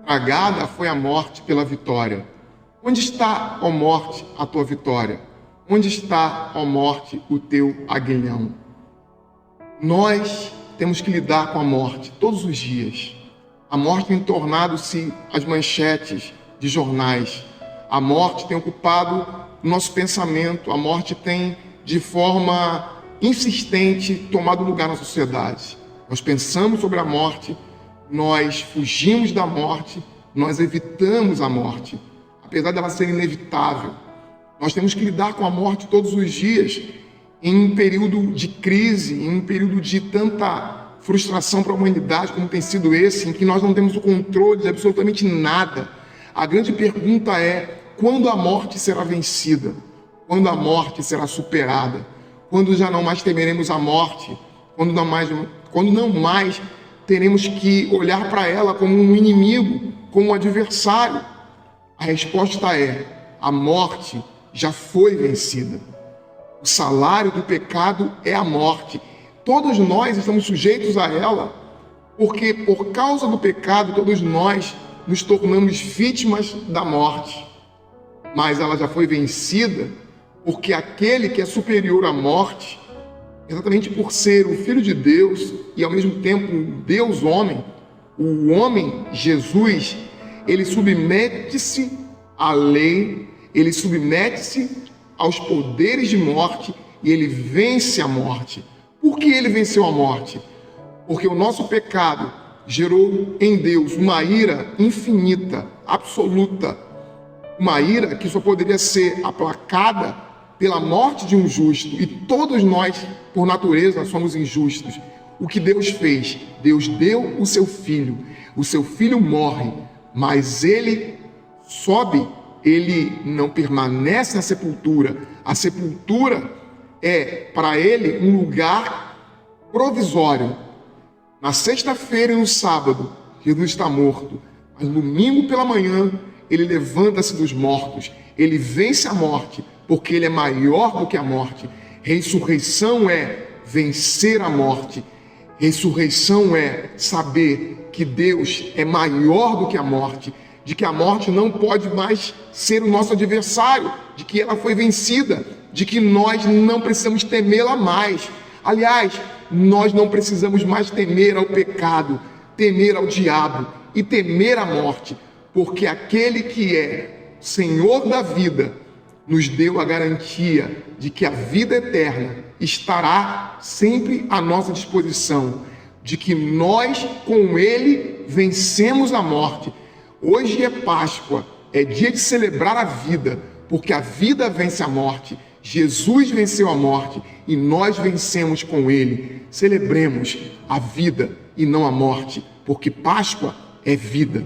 Tragada foi a morte pela vitória. Onde está, ó morte, a tua vitória? Onde está, ó morte, o teu aguilhão? Nós temos que lidar com a morte todos os dias. A morte tem tornado-se as manchetes de jornais. A morte tem ocupado o nosso pensamento. A morte tem, de forma insistente, tomado lugar na sociedade. Nós pensamos sobre a morte, nós fugimos da morte, nós evitamos a morte, apesar dela ser inevitável. Nós temos que lidar com a morte todos os dias, em um período de crise, em um período de tanta frustração para a humanidade como tem sido esse, em que nós não temos o controle de absolutamente nada. A grande pergunta é: quando a morte será vencida? Quando a morte será superada? Quando já não mais temeremos a morte? Quando não mais teremos que olhar para ela como um inimigo, como um adversário? A resposta é: a morte já foi vencida. O salário do pecado é a morte. Todos nós estamos sujeitos a ela, porque por causa do pecado todos nós nos tornamos vítimas da morte. Mas ela já foi vencida porque aquele que é superior à morte, exatamente por ser o Filho de Deus e ao mesmo tempo um Deus homem, o homem Jesus, ele submete-se à lei, ele submete-se aos poderes de morte e ele vence a morte. Por que ele venceu a morte? Porque o nosso pecado gerou em Deus uma ira infinita, absoluta, uma ira que só poderia ser aplacada pela morte de um justo, e todos nós, por natureza, somos injustos. O que Deus fez? Deus deu o seu filho morre, mas ele sobe, ele não permanece na sepultura. A sepultura é para ele um lugar provisório. Na sexta-feira e no sábado, Jesus está morto, mas no domingo pela manhã, ele levanta-se dos mortos, ele vence a morte, porque ele é maior do que a morte. Ressurreição é vencer a morte. Ressurreição é saber que Deus é maior do que a morte, de que a morte não pode mais ser o nosso adversário, de que ela foi vencida, de que nós não precisamos temê-la mais. Aliás, nós não precisamos mais temer ao pecado, temer ao diabo e temer a morte, porque aquele que é Senhor da vida nos deu a garantia de que a vida eterna estará sempre à nossa disposição, de que nós com ele vencemos a morte. Hoje é Páscoa, é dia de celebrar a vida, porque a vida vence a morte, Jesus venceu a morte e nós vencemos com ele. Celebremos a vida e não a morte, porque Páscoa é vida.